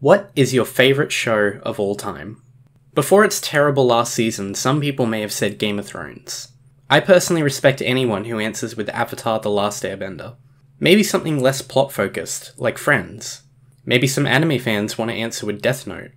What is your favourite show of all time? Before its terrible last season, some people may have said Game of Thrones. I personally respect anyone who answers with Avatar: The Last Airbender. Maybe something less plot-focused, like Friends. Maybe some anime fans want to answer with Death Note.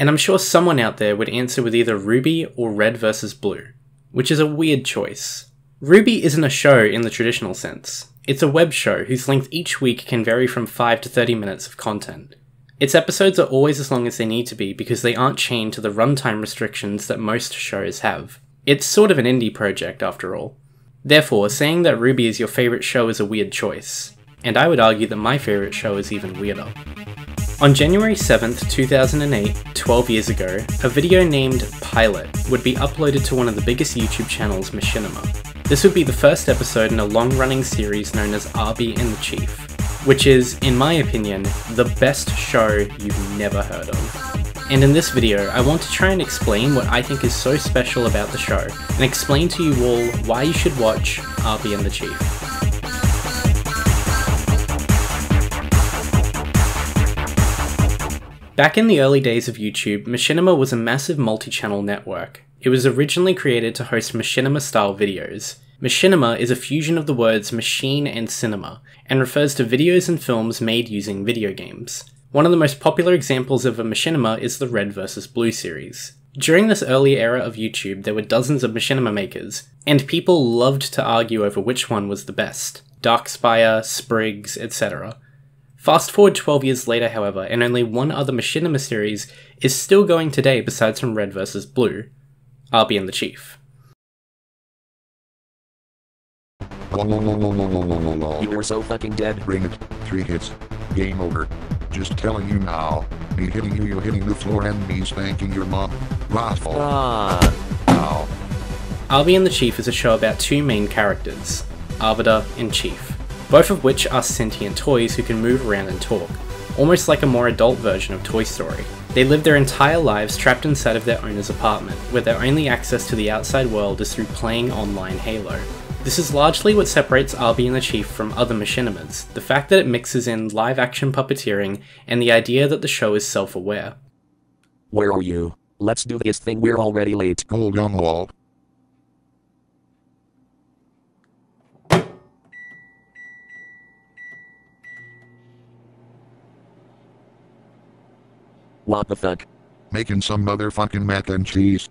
And I'm sure someone out there would answer with either Ruby or Red vs. Blue, which is a weird choice. Ruby isn't a show in the traditional sense. It's a web show whose length each week can vary from 5 to 30 minutes of content. Its episodes are always as long as they need to be because they aren't chained to the runtime restrictions that most shows have. It's sort of an indie project after all. Therefore, saying that Ruby is your favourite show is a weird choice, and I would argue that my favourite show is even weirder. On January 7th, 2008, 12 years ago, a video named Pilot would be uploaded to one of the biggest YouTube channels, Machinima. This would be the first episode in a long-running series known as Arby N The Chief, which is, in my opinion, the best show you've never heard of. And in this video, I want to try and explain what I think is so special about the show, and explain to you all why you should watch Arby N The Chief. Back in the early days of YouTube, Machinima was a massive multi-channel network. It was originally created to host Machinima-style videos. Machinima is a fusion of the words machine and cinema, and refers to videos and films made using video games. One of the most popular examples of a Machinima is the Red vs. Blue series. During this early era of YouTube, there were dozens of Machinima makers, and people loved to argue over which one was the best. Darkspire, Spriggs, etc. Fast forward 12 years later, however, and only one other Machinima series is still going today besides from Red vs. Blue, Arby N The Chief. You're so fucking dead. Bring it. 3 hits. Game over. Just telling you now. Me hitting you hitting the floor and me spanking your mom. Waffle. Ow. Arby N The Chief is a show about two main characters, Arbiter and Chief, both of which are sentient toys who can move around and talk, almost like a more adult version of Toy Story. They live their entire lives trapped inside of their owner's apartment, where their only access to the outside world is through playing online Halo. This is largely what separates Arby N The Chief from other Machinimas, the fact that it mixes in live-action puppeteering and the idea that the show is self-aware. Where are you? Let's do this thing, we're already late. Hold on, Walt. What the fuck? Making some motherfucking mac and cheese.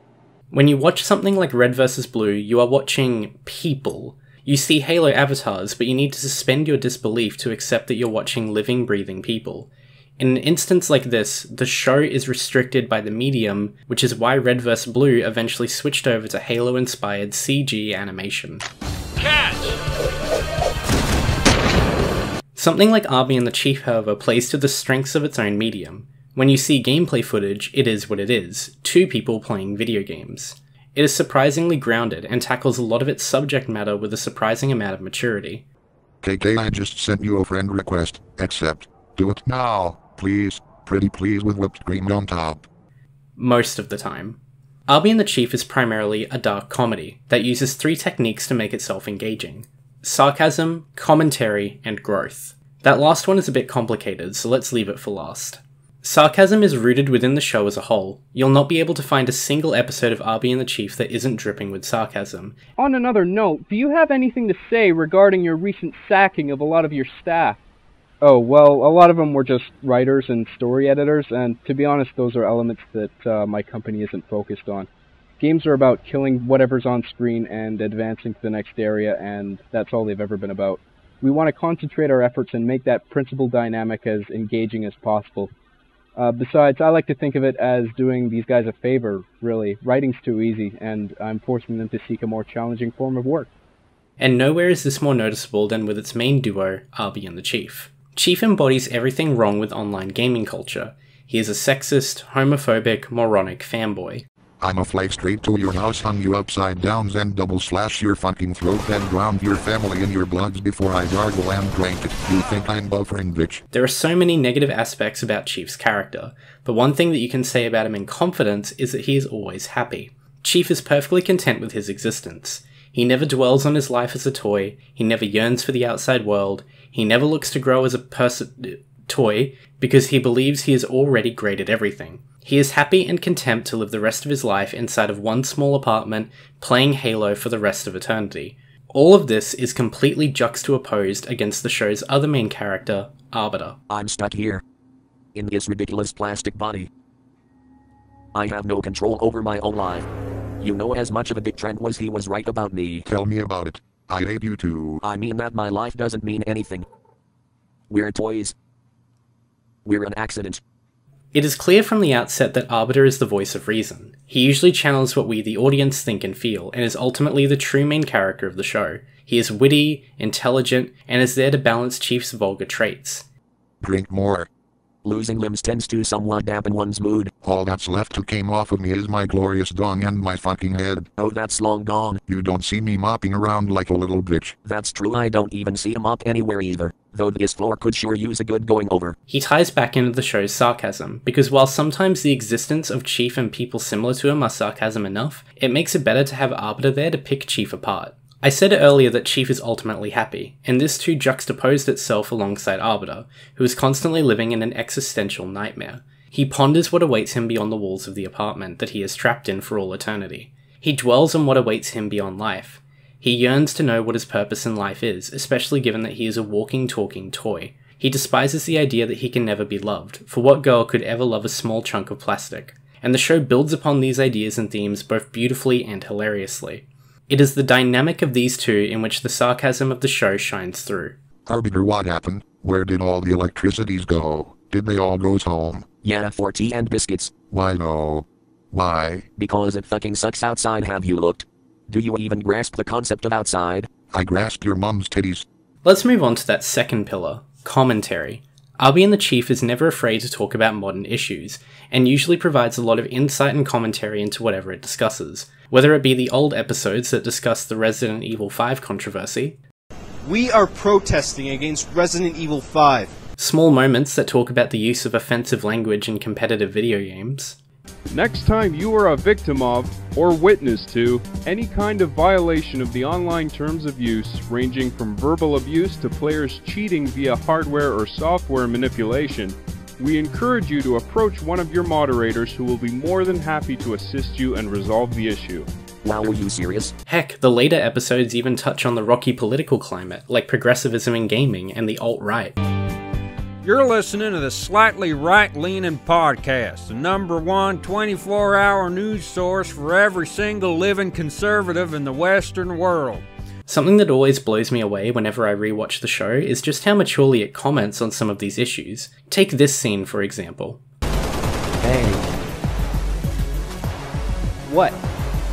When you watch something like Red vs. Blue, you are watching people. You see Halo avatars, but you need to suspend your disbelief to accept that you're watching living, breathing people. In an instance like this, the show is restricted by the medium, which is why Red vs. Blue eventually switched over to Halo-inspired CG animation. Catch! Something like Arby N The Chief, however, plays to the strengths of its own medium. When you see gameplay footage, it is what it is, two people playing video games. It is surprisingly grounded and tackles a lot of its subject matter with a surprising amount of maturity. KK, I just sent you a friend request. Accept. Do it now, please. Pretty please with whipped cream on top. Most of the time. Arby N The Chief is primarily a dark comedy that uses 3 techniques to make itself engaging: sarcasm, commentary, and growth. That last one is a bit complicated, so let's leave it for last. Sarcasm is rooted within the show as a whole. You'll not be able to find a single episode of Arby N The Chief that isn't dripping with sarcasm. On another note, do you have anything to say regarding your recent sacking of a lot of your staff? Oh, well, a lot of them were just writers and story editors, and to be honest, those are elements that my company isn't focused on. Games are about killing whatever's on screen and advancing to the next area, and that's all they've ever been about. We want to concentrate our efforts and make that principal dynamic as engaging as possible. Besides, I like to think of it as doing these guys a favor, really. Writing's too easy, and I'm forcing them to seek a more challenging form of work. And nowhere is this more noticeable than with its main duo, Arby N The Chief. Chief embodies everything wrong with online gaming culture. He is a sexist, homophobic, moronic fanboy. I'ma fly straight to your house, hung you upside down, and double slash your fucking throat, then drown your family in your bloods before I gargle and drink it. You think I'm buffering, bitch? There are so many negative aspects about Chief's character, but one thing that you can say about him in confidence is that he is always happy. Chief is perfectly content with his existence. He never dwells on his life as a toy, he never yearns for the outside world, he never looks to grow as a person. toy, because he believes he is already great at everything. He is happy and content to live the rest of his life inside of one small apartment, playing Halo for the rest of eternity. All of this is completely juxtaposed against the show's other main character, Arbiter. I'm stuck here. In this ridiculous plastic body. I have no control over my own life. You know, as much of a dick Trent was, he was right about me. Tell me about it. I hate you too. I mean that my life doesn't mean anything. We're toys. We're an accident. It is clear from the outset that Arbiter is the voice of reason. He usually channels what we, the audience, think and feel, and is ultimately the true main character of the show. He is witty, intelligent, and is there to balance Chief's vulgar traits. Drink more. Losing limbs tends to somewhat dampen one's mood. All that's left to came off of me is my glorious dong and my fucking head. Oh, that's long gone. You don't see me mopping around like a little bitch. That's true, I don't even see a mop anywhere either. Though this floor could sure use a good going over. He ties back into the show's sarcasm, because while sometimes the existence of Chief and people similar to him are sarcasm enough, it makes it better to have Arbiter there to pick Chief apart. I said earlier that Chief is ultimately happy, and this too juxtaposed itself alongside Arbiter, who is constantly living in an existential nightmare. He ponders what awaits him beyond the walls of the apartment that he is trapped in for all eternity. He dwells on what awaits him beyond life. He yearns to know what his purpose in life is, especially given that he is a walking, talking toy. He despises the idea that he can never be loved, for what girl could ever love a small chunk of plastic? And the show builds upon these ideas and themes both beautifully and hilariously. It is the dynamic of these two in which the sarcasm of the show shines through. Arbiter, what happened? Where did all the electricities go? Did they all go home? Yeah, for tea and biscuits. Why no? Why? Because it fucking sucks outside, have you looked? Do you even grasp the concept of outside? I grasped your mum's titties. Let's move on to that second pillar, commentary. Arby and the Chief is never afraid to talk about modern issues, and usually provides a lot of insight and commentary into whatever it discusses, whether it be the old episodes that discuss the Resident Evil 5 controversy, we are protesting against Resident Evil 5. Small moments that talk about the use of offensive language in competitive video games, Next time you are a victim of, or witness to, any kind of violation of the online terms of use, ranging from verbal abuse to players cheating via hardware or software manipulation, we encourage you to approach one of your moderators who will be more than happy to assist you and resolve the issue. Wow, are you serious? Heck, the later episodes even touch on the rocky political climate, like progressivism in gaming and the alt-right. You're listening to the Slightly Right-Leaning Podcast, the #1 24-hour news source for every single living conservative in the Western world. Something that always blows me away whenever I rewatch the show is just how maturely it comments on some of these issues. Take this scene, for example. Hey. What?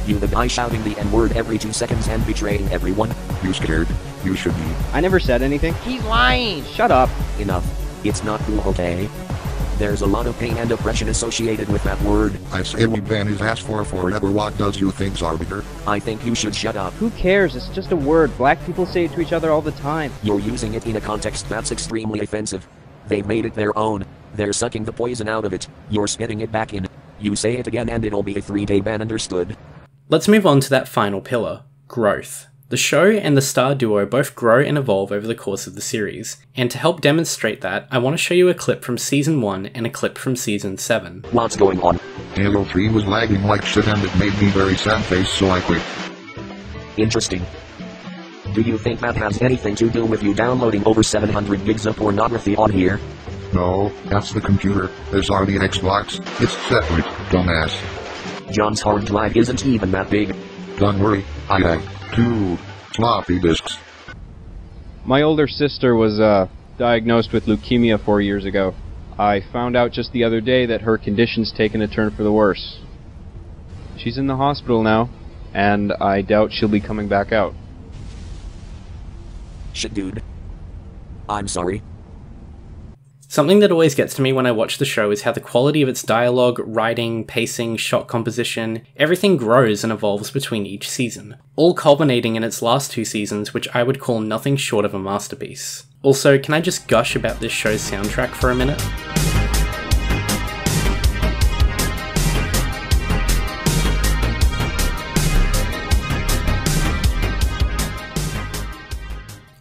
You the guy shouting the N-word every 2 seconds and betraying everyone? You scared? You should be. I never said anything. He's lying! Shut up. Enough. It's not cool, okay? There's a lot of pain and oppression associated with that word. I say we ban his ass for forever. What does you think, Arbiter? I think you should shut up. Who cares? It's just a word. Black people say it to each other all the time. You're using it in a context that's extremely offensive. They've made it their own. They're sucking the poison out of it. You're spitting it back in. You say it again and it'll be a 3-day ban, understood? Let's move on to that final pillar, growth. The show and the star duo both grow and evolve over the course of the series, and to help demonstrate that, I want to show you a clip from Season 1 and a clip from Season 7. What's going on? Halo 3 was lagging like shit and it made me very sad face, so I quit. Interesting. Do you think that has anything to do with you downloading over 700 gigs of pornography on here? No, that's the computer. There's already an Xbox. It's separate, dumbass. John's hard drive isn't even that big. Don't worry, I have 2 floppy disks. My older sister was diagnosed with leukemia 4 years ago. I found out just the other day that her condition's taken a turn for the worse. She's in the hospital now, and I doubt she'll be coming back out. Shit, dude. I'm sorry. Something that always gets to me when I watch the show is how the quality of its dialogue, writing, pacing, shot composition, everything grows and evolves between each season, all culminating in its last 2 seasons, which I would call nothing short of a masterpiece. Also, can I just gush about this show's soundtrack for a minute?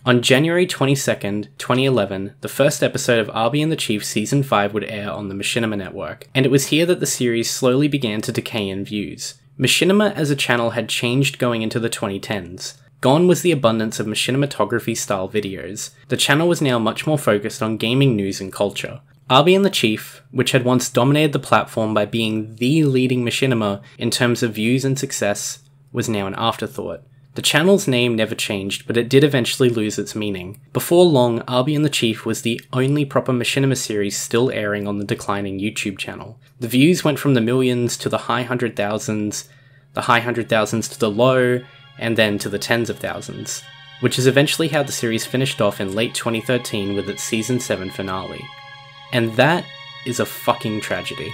On January 22nd, 2011, the first episode of Arby N The Chief Season 5 would air on the Machinima network, and it was here that the series slowly began to decay in views. Machinima as a channel had changed going into the 2010s. Gone was the abundance of machinimatography-style videos. The channel was now much more focused on gaming news and culture. Arby N The Chief, which had once dominated the platform by being the leading machinima in terms of views and success, was now an afterthought. The channel's name never changed, but it did eventually lose its meaning. Before long, Arby N The Chief was the only proper machinima series still airing on the declining YouTube channel. The views went from the millions to the high 100,000s, the high 100,000s to the low, and then to the tens of thousands, which is eventually how the series finished off in late 2013 with its Season 7 finale. And that is a fucking tragedy.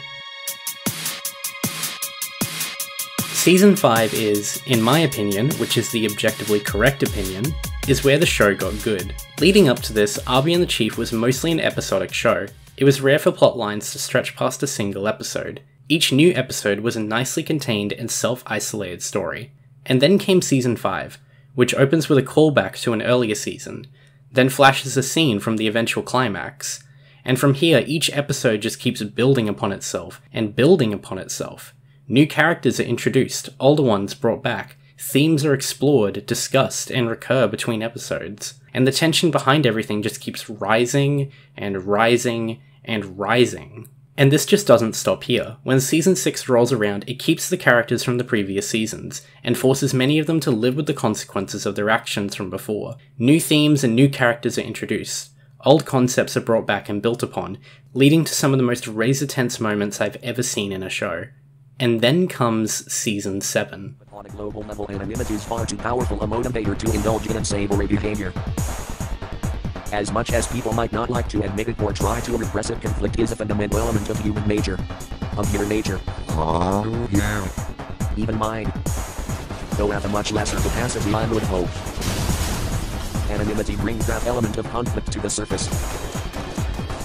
Season 5 is, in my opinion, which is the objectively correct opinion, is where the show got good. Leading up to this, Arby N The Chief was mostly an episodic show. It was rare for plot lines to stretch past a single episode. Each new episode was a nicely contained and self-isolated story. And then came Season 5, which opens with a callback to an earlier season, then flashes a scene from the eventual climax. And from here, each episode just keeps building upon itself, and building upon itself. New characters are introduced, older ones brought back, themes are explored, discussed, and recur between episodes. And the tension behind everything just keeps rising, and rising, and rising. And this just doesn't stop here. When Season 6 rolls around, it keeps the characters from the previous seasons, and forces many of them to live with the consequences of their actions from before. New themes and new characters are introduced. Old concepts are brought back and built upon, leading to some of the most razor-tense moments I've ever seen in a show. And then comes Season 7. On a global level, anonymity is far too powerful a motivator to indulge in unsavory behavior. As much as people might not like to admit it or try to repress it, conflict is a fundamental element of human nature. Of your nature. Oh, yeah. Even mine. Though at a much lesser capacity, I would hope. Anonymity brings that element of conflict to the surface.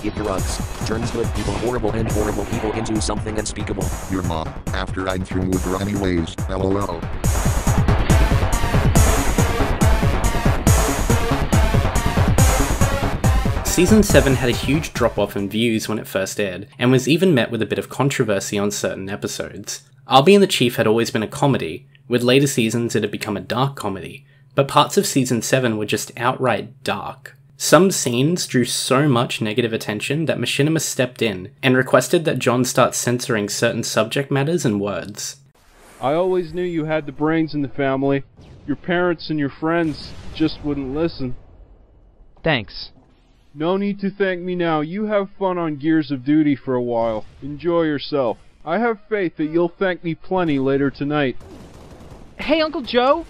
It erupts, turns good people horrible and horrible people into something unspeakable. Your mom, after I'm through with her anyways, lol. Season 7 had a huge drop-off in views when it first aired, and was even met with a bit of controversy on certain episodes. Arby N The Chief had always been a comedy, with later seasons it had become a dark comedy, but parts of Season 7 were just outright dark. Some scenes drew so much negative attention that Machinima stepped in and requested that John start censoring certain subject matters and words. I always knew you had the brains in the family. Your parents and your friends just wouldn't listen. Thanks. No need to thank me now. You have fun on Gears of Duty for a while. Enjoy yourself. I have faith that you'll thank me plenty later tonight. Hey, Uncle Joe!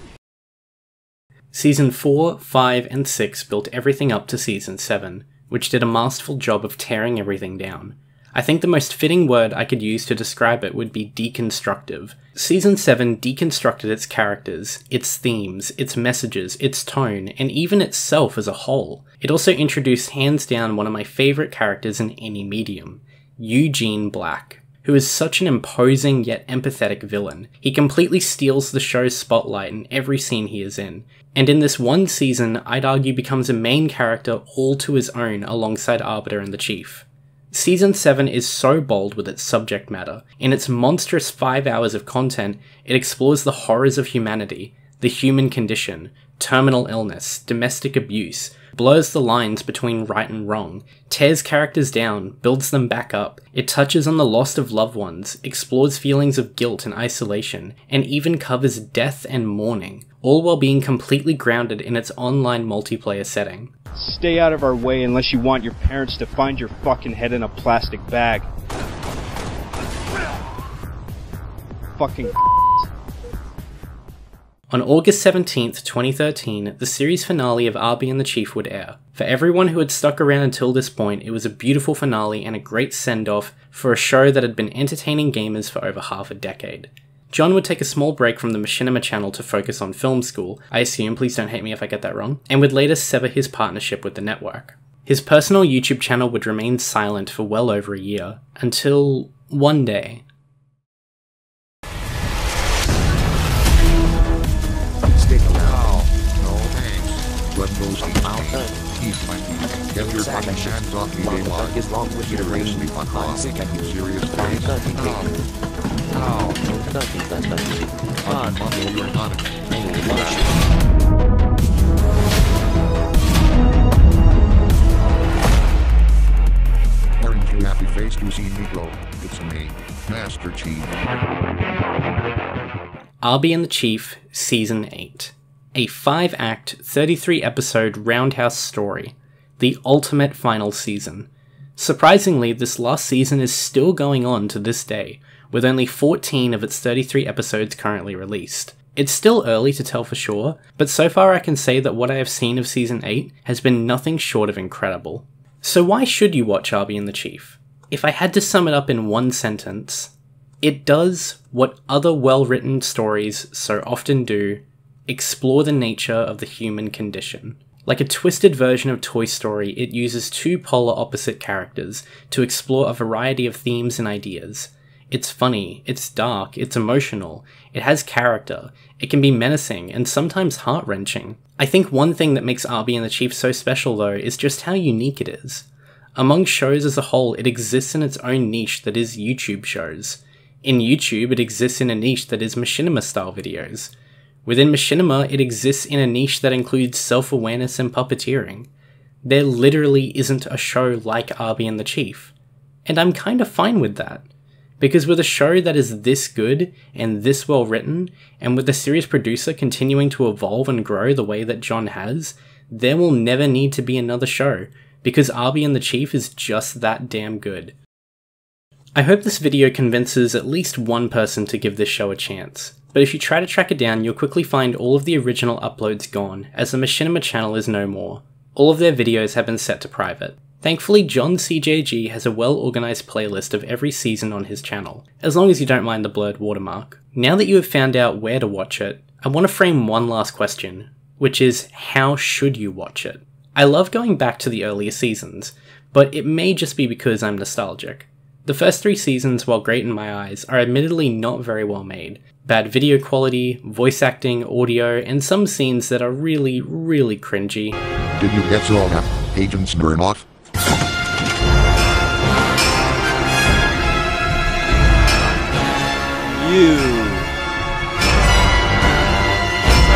Season 4, 5, and 6 built everything up to Season 7, which did a masterful job of tearing everything down. I think the most fitting word I could use to describe it would be deconstructive. Season 7 deconstructed its characters, its themes, its messages, its tone, and even itself as a whole. It also introduced hands down one of my favourite characters in any medium, Eugene Black, who is such an imposing yet empathetic villain. He completely steals the show's spotlight in every scene he is in, and in this one season I'd argue becomes a main character all to his own alongside Arby N The Chief. Season 7 is so bold with its subject matter. In its monstrous 5 hours of content, it explores the horrors of humanity, the human condition, terminal illness, domestic abuse, blurs the lines between right and wrong, tears characters down, builds them back up. It touches on the loss of loved ones, explores feelings of guilt and isolation, and even covers death and mourning, all while being completely grounded in its online multiplayer setting. Stay out of our way unless you want your parents to find your fucking head in a plastic bag. Fucking On August 17th, 2013, the series finale of Arby N The Chief would air. For everyone who had stuck around until this point, it was a beautiful finale and a great send-off for a show that had been entertaining gamers for over half a decade. John would take a small break from the Machinima channel to focus on film school, I assume, please don't hate me if I get that wrong, and would later sever his partnership with the network. His personal YouTube channel would remain silent for well over a year, until one day. Stick around. No thanks. But those keep my feet. Get your fucking hands off me, What the Daylight. fuck is wrong with your brain? Seriously, fuck I'm off. sick of you. Serious I'm face. fucking Ow. Fucking Fucking you're not a- Hey, watch. Aren't you happy face to see me glow? It's me, Master Chief. Arby and the Chief, Season 8. A 5-act, 33-episode roundhouse story. The ultimate final season. Surprisingly, this last season is still going on to this day, with only 14 of its 33 episodes currently released. It's still early to tell for sure, but so far I can say that what I have seen of Season 8 has been nothing short of incredible. So why should you watch Arby and the Chief? If I had to sum it up in one sentence, it does what other well-written stories so often do: explore the nature of the human condition. Like a twisted version of Toy Story, it uses two polar opposite characters to explore a variety of themes and ideas. It's funny, it's dark, it's emotional, it has character, it can be menacing, and sometimes heart-wrenching. I think one thing that makes Arby and the Chief so special though is just how unique it is. Among shows as a whole, it exists in its own niche that is YouTube shows. In YouTube, it exists in a niche that is machinima-style videos. Within machinima, it exists in a niche that includes self-awareness and puppeteering. There literally isn't a show like Arby and the Chief. And I'm kinda fine with that. Because with a show that is this good, and this well written, and with the series producer continuing to evolve and grow the way that John has, there will never need to be another show, because Arby and the Chief is just that damn good. I hope this video convinces at least one person to give this show a chance, but if you try to track it down, you'll quickly find all of the original uploads gone, as the Machinima channel is no more. All of their videos have been set to private. Thankfully, John CJG has a well-organised playlist of every season on his channel, as long as you don't mind the blurred watermark. Now that you have found out where to watch it, I want to frame one last question, which is, how should you watch it? I love going back to the earlier seasons, but it may just be because I'm nostalgic. The first 3 seasons, while great in my eyes, are admittedly not very well made. Bad video quality, voice acting, audio, and some scenes that are really, really cringy. Did you get all that, Agent Smirnoff?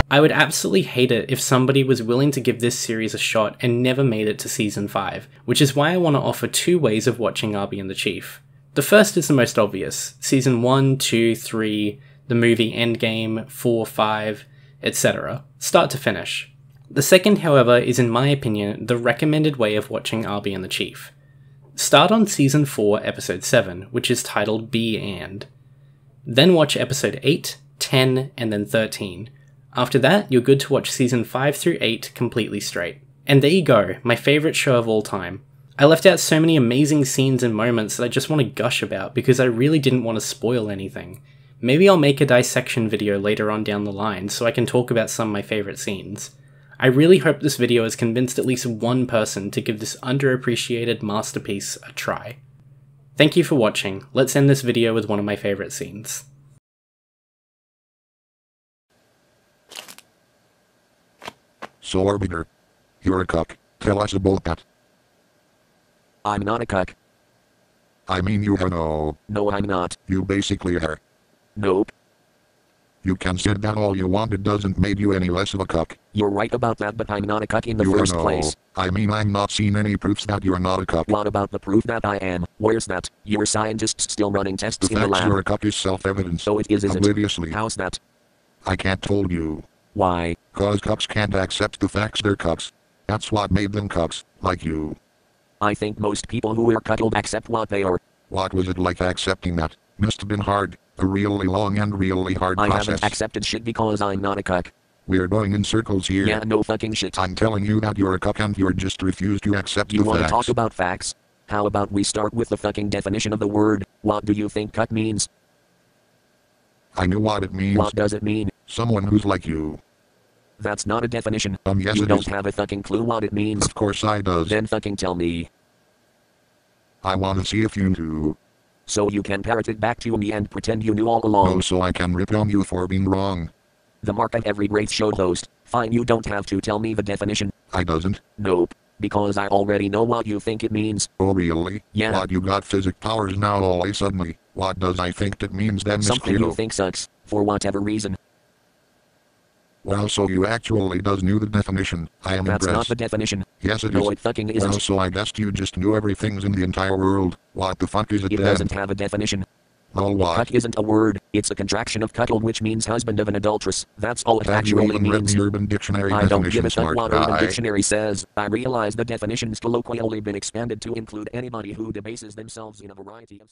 I would absolutely hate it if somebody was willing to give this series a shot and never made it to Season 5, which is why I want to offer 2 ways of watching Arby and the Chief. The first is the most obvious: Season 1, 2, 3, the movie Endgame, 4, 5, etc. Start to finish. The second, however, is in my opinion the recommended way of watching Arby and the Chief. Start on Season 4, Episode 7, which is titled Be And. Then watch Episode 8, 10, and then 13. After that, you're good to watch Season 5 through 8 completely straight. And there you go, my favourite show of all time. I left out so many amazing scenes and moments that I just want to gush about because I really didn't want to spoil anything. Maybe I'll make a dissection video later on down the line so I can talk about some of my favourite scenes. I really hope this video has convinced at least one person to give this underappreciated masterpiece a try. Thank you for watching. Let's end this video with one of my favourite scenes. So Arbiter, you're a cuck. Tell us about that. I'm not a cuck. I mean you are no. No, I'm not. You basically are. Nope. You can say that all you want, it doesn't make you any less of a cuck. You're right about that, but I'm not a cuck in the You are first no. place. I mean I'm not seen any proofs that you're not a cuck. What about the proof that I am? Where's that? You're scientists still running tests The in the facts you're lab. a cuck is self-evident. So it is it? Obliviously. How's that? I can't told you. Why? Cause cucks can't accept the facts they're cucks. That's what made them cucks, like you. I think most people who are cuckold accept what they are. What was it like accepting that? Must have been hard. A really long and really hard I process. haven't accepted shit because I'm not a cuck. We're going in circles here. Yeah, no fucking shit. I'm telling you that you're a cuck and you're just refused to accept You the wanna facts. talk about facts? How about we start with the fucking definition of the word? What do you think cuck means? I knew what it means. What does it mean? Someone who's like you. That's not a definition. Yes You it don't is. have a fucking clue what it means. Of course I does. Then fucking tell me. I wanna see if you do. So you can parrot it back to me and pretend you knew all along. No, so I can rip on you for being wrong. The mark of every great show host. Fine, you don't have to tell me the definition. I doesn't. Nope. Because I already know what you think it means. Oh really? Yeah. What, you got physic powers now all suddenly? What does I think that means then, Miss Something you Cleo? think sucks, for whatever reason. Well, so you actually does knew the definition. I am That's not impressed. the definition. Yes it No, is. it fucking Well, isn't. so I guess you just knew everything's in the entire world. What the fuck is it It then? doesn't have a definition. Well, what? Cuck isn't a word, it's a contraction of cuckold, which means husband of an adulteress. That's all it Have you actually even read means. the Urban Dictionary I don't definition, give a fuck smart what Urban guy? Dictionary says. I realize the definition's colloquially been expanded to include anybody who debases themselves in a variety of